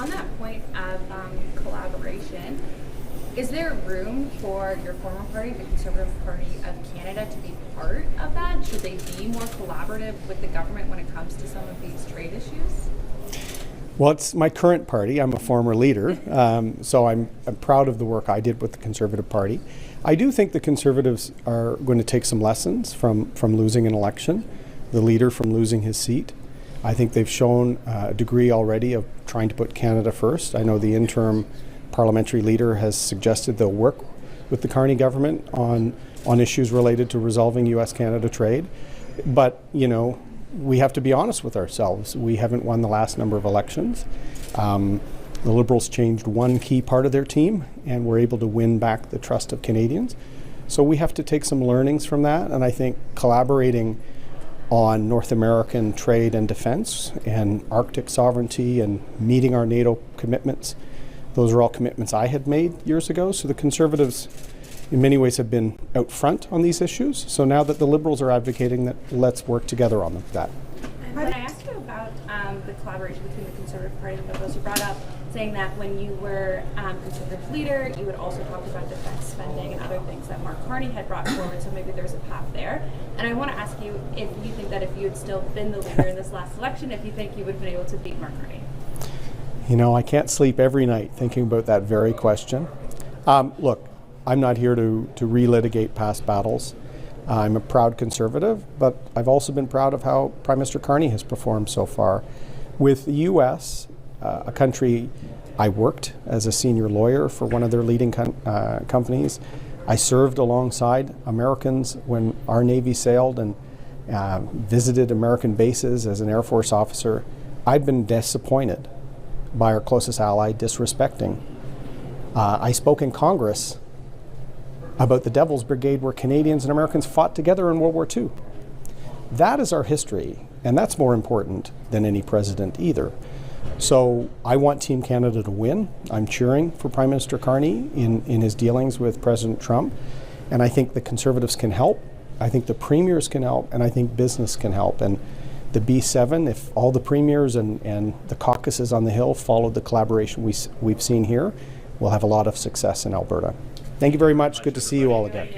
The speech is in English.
On that point of collaboration, is there room for your former party, the Conservative Party of Canada, to be part of that? Should they be more collaborative with the government when it comes to some of these trade issues? Well, it's my current party. I'm a former leader, so I'm proud of the work I did with the Conservative Party. I do think the Conservatives are going to take some lessons from losing an election, the leader from losing his seat. I think they've shown a degree already of trying to put Canada first. I know the interim parliamentary leader has suggested they'll work with the Carney government on issues related to resolving U.S.-Canada trade. But, you know, we have to be honest with ourselves. We haven't won the last number of elections. The Liberals changed one key part of their team and were able to win back the trust of Canadians. So we have to take some learnings from that, and I think collaborating on North American trade and defense and Arctic sovereignty and meeting our NATO commitments, those are all commitments I had made years ago. So the Conservatives in many ways have been out front on these issues. So now that the Liberals are advocating that, let's work together on that. When I asked you about the collaboration between the Conservative Party and the Liberals, you brought up saying that when you were Conservative leader, you would also talk about defense spending and other things that Mark Carney had brought forward, so maybe there's a path there. And I want to ask you if you think that if you had still been the leader in this last election, if you think you would have been able to beat Mark Carney. You know, I can't sleep every night thinking about that very question. Look, I'm not here to relitigate past battles. I'm a proud Conservative, but I've also been proud of how Prime Minister Carney has performed so far. With the U.S., a country I worked as a senior lawyer for one of their leading companies. I served alongside Americans when our Navy sailed and visited American bases as an Air Force officer. I've been disappointed by our closest ally disrespecting. I spoke in Congress about the Devil's Brigade where Canadians and Americans fought together in World War II. That is our history, and that's more important than any president either. So I want Team Canada to win. I'm cheering for Prime Minister Carney in his dealings with President Trump, and I think the Conservatives can help. I think the premiers can help, and I think business can help. And the B7, if all the premiers and the caucuses on the Hill followed the collaboration we've seen here, we'll have a lot of success in Alberta. Thank you very much. Good to see you all again.